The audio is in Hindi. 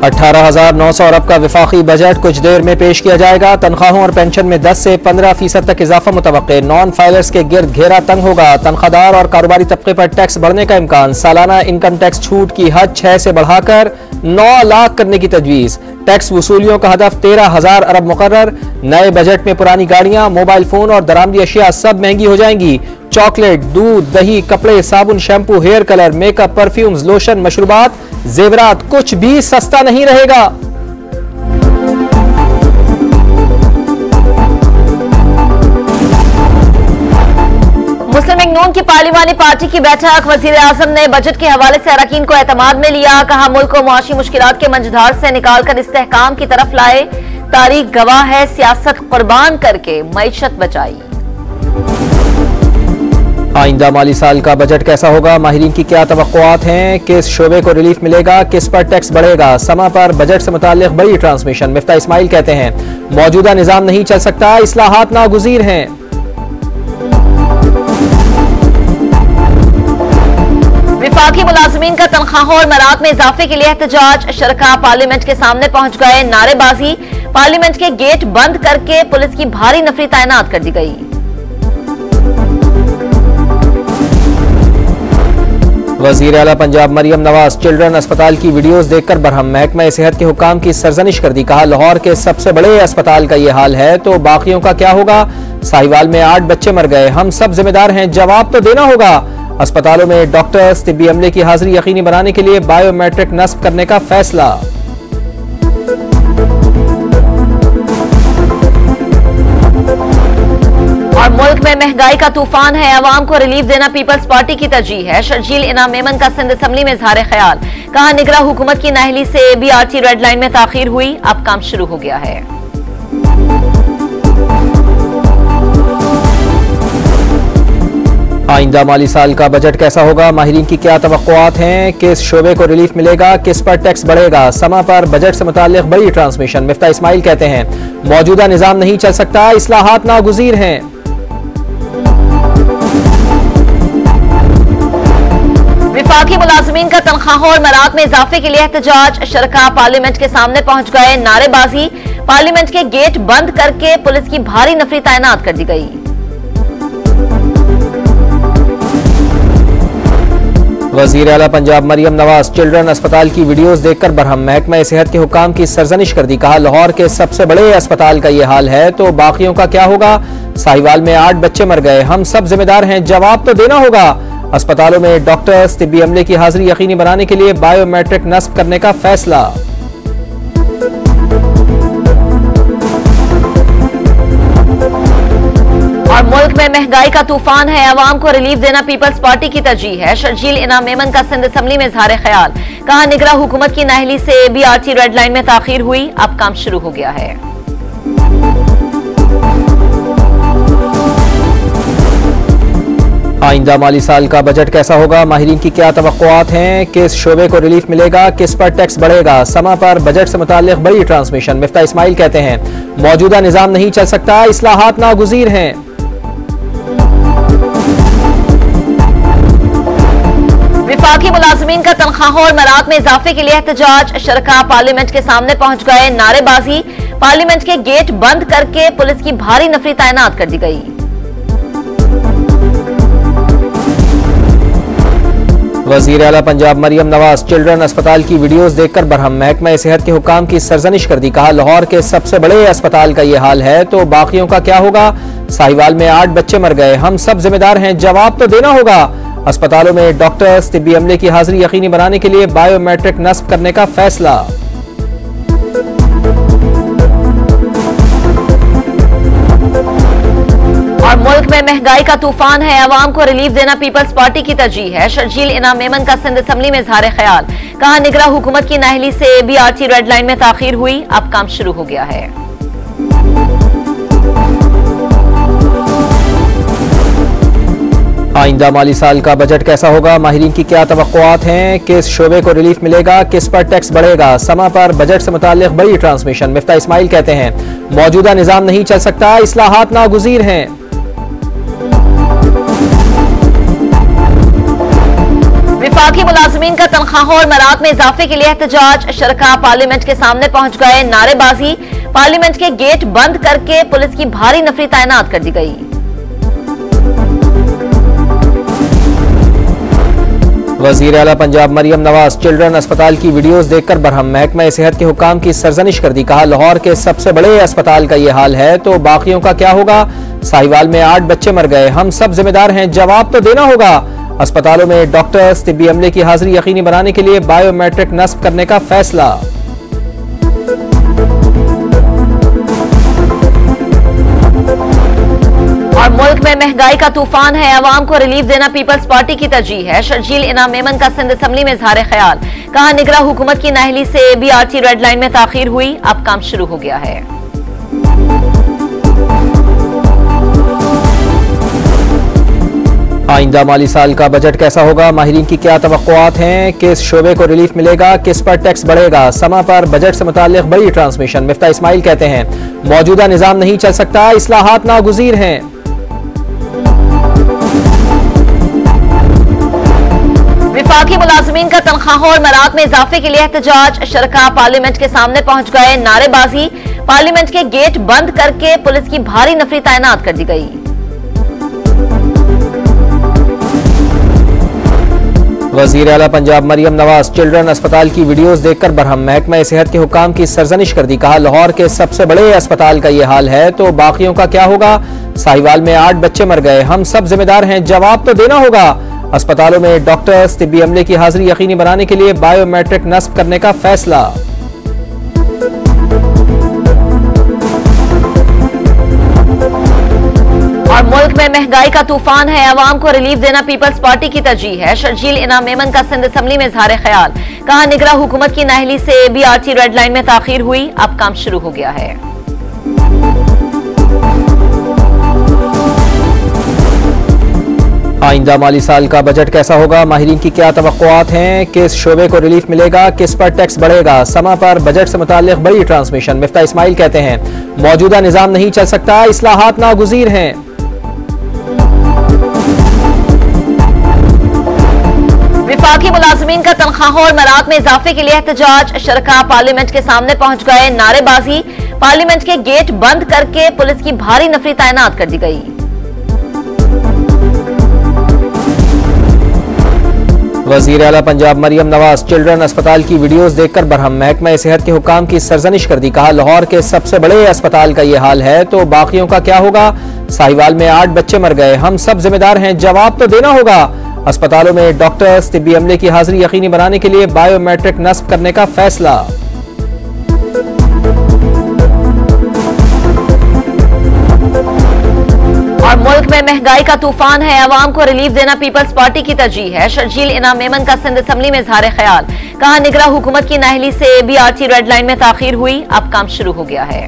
18,900 अरब का वफाकी बजट कुछ देर में पेश किया जाएगा। तनख्वाहों और पेंशन में 10 से 15% तक इजाफा मुतवक्के। नॉन फाइलर्स के गिर्द घेरा तंग होगा। तनख्वाहदार और कारोबारी तबके पर टैक्स बढ़ने का इम्कान। सालाना इनकम टैक्स छूट की हद 6 से बढ़ाकर 9 लाख करने की तजवीज़। टैक्स वसूलियों का हदफ 13,000 अरब मुकर्रर। नए बजट में पुरानी गाड़ियां, मोबाइल फोन और दरामदी अशिया सब महंगी हो जाएंगी। चॉकलेट, दूध, दही, कपड़े, साबुन, shampoo, hair colour, makeup, perfumes, lotion, मशरूबात, जेवरात कुछ भी सस्ता नहीं रहेगा। मुस्लिम लीग नून की पार्लिमानी पार्टी की बैठक। वजीर आजम ने बजट के हवाले से अरकान को एतमाद में लिया। कहा मुल्क को मुआशी मुश्किलात के मंझधार से निकालकर इस्तेहकाम की तरफ लाए। तारीख गवाह है सियासत कुर्बान करके मईशत बचाई। आइंदा माली साल का बजट कैसा होगा? माहिरीन की क्या तवक्कुआत हैं? किस शोबे को रिलीफ मिलेगा? किस पर टैक्स बढ़ेगा? समा पर बजट से मुताल्लिक बड़ी ट्रांसमिशन। मिफ्ता इस्माइल कहते हैं मौजूदा निजाम नहीं चल सकता, इस्लाहात नागुज़ीर हैं। विफाकी मुलाजमीन का तनख्वाहों और मराद में इजाफे के लिए एहतजाज। शरका पार्लियामेंट के सामने पहुंच गए। नारेबाजी। पार्लियामेंट के गेट बंद करके पुलिस की भारी नफरी तैनात कर दी गई। वजीर आला पंजाब मरियम नवाज चिल्ड्रन अस्पताल की वीडियोस देखकर बरहम। महकमा सेहत के हुकाम की सरजनिश कर दी। कहा लाहौर के सबसे बड़े अस्पताल का ये हाल है तो बाकियों का क्या होगा? साहिवाल में 8 बच्चे मर गए, हम सब जिम्मेदार हैं, जवाब तो देना होगा। अस्पतालों में डॉक्टर्स, तिब्बी अमले की हाजिरी यकीनी बनाने के लिए बायोमेट्रिक नस्ब करने का फैसला। और मुल्क में महंगाई का तूफान है, अवाम को रिलीफ देना पीपल्स पार्टी की तरजीह है। शर्जील इनाम मेमन का सिंध असम्बली में इजहार ख्याल। कहा निगरा हुकूमत की नाहली से BRT रेड लाइन में ताखीर हुई, अब काम शुरू हो गया है। आइंदा माली साल का बजट कैसा होगा? माहिरीन की क्या तवक्कुआत हैं? किस शोबे को रिलीफ मिलेगा? किस पर टैक्स बढ़ेगा? समा पर बजट से मुताल्लिक बड़ी ट्रांसमिशन। मिफ्ता इस्माइल कहते हैं मौजूदा निजाम नहीं चल सकता, इस्लाहात नागुज़ीर हैं। विफाकी मुलाजमीन का तनख्वाहों और मराद में इजाफे के लिए एहतजाज। शरका पार्लियामेंट के सामने पहुंच गए। नारेबाजी। पार्लियामेंट के गेट बंद करके पुलिस की भारी नफरी तैनात कर दी गई। वजीर आला पंजाब मरियम नवाज चिल्ड्रन अस्पताल की वीडियोस देखकर बरहम। महकमा सेहत के हुकाम की सरजनिश कर दी। कहा लाहौर के सबसे बड़े अस्पताल का ये हाल है तो बाकियों का क्या होगा? साहिवाल में 8 बच्चे मर गए, हम सब जिम्मेदार हैं, जवाब तो देना होगा। अस्पतालों में डॉक्टर्स, तिब्बी अमले की हाजिरी यकीनी बनाने के लिए बायोमेट्रिक नस्ब करने का फैसला। और मुल्क में महंगाई का तूफान है, अवाम को रिलीफ देना पीपल्स पार्टी की तरजीह है। शर्जील इनाम मेमन का सिंध असम्बली में इजहार ख्याल। कहा निगरा हुकूमत की नाहली से BRT रेड लाइन में ताखीर हुई, अब काम शुरू हो गया है। आइंदा माली साल का बजट कैसा होगा? माहिरीन की क्या तवक्कुआत हैं? किस शोबे को रिलीफ मिलेगा? किस पर टैक्स बढ़ेगा? समा पर बजट से मुताल्लिक बड़ी ट्रांसमिशन। मिफ्ता इस्माइल कहते हैं मौजूदा निजाम नहीं चल सकता, इस्लाहात नागुज़ीर हैं। विफाकी मुलाजमीन का तनख्वाहों और मराद में इजाफे के लिए एहतजाज। शरका पार्लियामेंट के सामने पहुंच गए। नारेबाजी। पार्लियामेंट के गेट बंद करके पुलिस की भारी नफरी तैनात कर दी गई। वजीर आला पंजाब मरियम नवाज चिल्ड्रन अस्पताल की वीडियोस देखकर बरहम। महकमा सेहत के हुकाम की सरजनिश कर दी। कहा लाहौर के सबसे बड़े अस्पताल का ये हाल है तो बाकियों का क्या होगा? साहिवाल में 8 बच्चे मर गए, हम सब जिम्मेदार हैं, जवाब तो देना होगा। अस्पतालों में डॉक्टर्स, तिब्बी अमले की हाजिरी यकीनी बनाने के लिए बायोमेट्रिक नस्ब करने का फैसला। और मुल्क में महंगाई का तूफान है, अवाम को रिलीफ देना पीपल्स पार्टी की तरजीह है। शर्जील इनाम मेमन का सिंध असम्बली में इजहार ख्याल। कहा निगरा हुकूमत की नाहली से BRT रेड लाइन में ताखीर हुई, अब काम शुरू हो गया है। आइंदा माली साल का बजट कैसा होगा? माहिरीन की क्या तवक्कुआत हैं? किस शोबे को रिलीफ मिलेगा? किस पर टैक्स बढ़ेगा? समा पर बजट से मुताल्लिक बड़ी ट्रांसमिशन। मिफ्ता इस्माइल कहते हैं मौजूदा निजाम नहीं चल सकता, इस्लाहात नागुज़ीर हैं। विफाकी मुलाजमीन का तनख्वाहों और मराद में इजाफे के लिए एहतजाज। शरका पार्लियामेंट के सामने पहुंच गए, नारेबाजी। पार्लियामेंट के गेट बंद करके पुलिस की भारी नफरी तैनात कर दी गई। वजीर आला पंजाब मरियम नवाज चिल्ड्रन अस्पताल की वीडियोस देखकर बरहम। महकमा सेहत के हुकाम की सरजनिश कर दी। कहा लाहौर के सबसे बड़े अस्पताल का ये हाल है तो बाकियों का क्या होगा। साहिवाल में 8 बच्चे मर गए, हम सब जिम्मेदार हैं, जवाब तो देना होगा। अस्पतालों में डॉक्टर्स तिब्बी अमले की हाजिरी यकीनी बनाने के लिए बायोमेट्रिक नस्ब करने का फैसला। और मुल्क में महंगाई का तूफान है, अवाम को रिलीफ देना पीपल्स पार्टी की तरजीह है। शर्जील इनाम मेमन का सिंध असम्बली में इजहार ख्याल। कहा निगरा हुकूमत की नाअहली से BRT रेड लाइन में ताखीर हुई, अब काम शुरू हो गया है। आइंदा माली साल का बजट कैसा होगा, माहिरीन की क्या तवक्कुआत हैं। किस शोबे को रिलीफ मिलेगा, किस पर टैक्स बढ़ेगा। समा पर बजट से मुताल्लिक बड़ी ट्रांसमिशन। मिफ्ता इस्माइल कहते हैं मौजूदा निजाम नहीं चल सकता, इस्लाहात नागुज़ीर हैं। विफाकी मुलाजमीन का तनख्वाहों और मराद में इजाफे के लिए एहतजाज। शरका पार्लियामेंट के सामने पहुंच गए, नारेबाजी। पार्लियामेंट के गेट बंद करके पुलिस की भारी नफरी तैनात कर दी गई। वजीर आला पंजाब मरियम नवाज चिल्ड्रन अस्पताल की वीडियोस देखकर बरहम। महकमा सेहत के हुकाम की सरजनिश कर दी। कहा लाहौर के सबसे बड़े अस्पताल का ये हाल है तो बाकियों का क्या होगा। साहिवाल में 8 बच्चे मर गए, हम सब जिम्मेदार हैं, जवाब तो देना होगा। अस्पतालों में डॉक्टर्स तिब्बी अमले की हाजिरी यकीनी बनाने के लिए बायोमेट्रिक नस्ब करने का फैसला। और मुल्क में महंगाई का तूफान है, अवाम को रिलीफ देना पीपल्स पार्टी की तरजीह है। शर्जील इनाम मेमन का सिंध असम्बली में इजहार ख्याल। कहा निगरा हुकूमत की नाअहली से BRT रेड लाइन में ताखीर हुई, अब काम शुरू हो गया है। आइंदा माली साल का बजट कैसा होगा, माहिरीन की क्या तवक्कुआत हैं। किस शोबे को रिलीफ मिलेगा, किस पर टैक्स बढ़ेगा। समा पर बजट से मुताल्लिक बड़ी ट्रांसमिशन। मिफ्ता इस्माइल कहते हैं मौजूदा निजाम नहीं चल सकता, इस्लाहात नागुज़ीर हैं। विफाकी मुलाजमीन का तनख्वाहों और मराद में इजाफे के लिए एहतजाज। शरका पार्लियामेंट के सामने पहुंच गए, नारेबाजी। पार्लियामेंट के गेट बंद करके पुलिस की भारी नफरी तैनात कर दी गई। वजीर आला पंजाब मरियम नवाज चिल्ड्रन अस्पताल की वीडियोस देखकर बरहम। महकमा सेहत के हुकाम की सरजनिश कर दी। कहा लाहौर के सबसे बड़े अस्पताल का ये हाल है तो बाकियों का क्या होगा। साहिवाल में 8 बच्चे मर गए, हम सब जिम्मेदार हैं, जवाब तो देना होगा। अस्पतालों में डॉक्टर्स तिब्बी अमले की हाजिरी यकीनी बनाने के लिए बायोमेट्रिक नस्ब करने का फैसला। और मुल्क में महंगाई का तूफान है, अवाम को रिलीफ देना पीपल्स पार्टी की तरजीह है। शर्जील इनाम मेमन का सिंध असम्बली में इजहार ख्याल। कहा निगरा हुकूमत की नाअहली से BRT रेड लाइन में ताखीर हुई, अब काम शुरू हो गया है।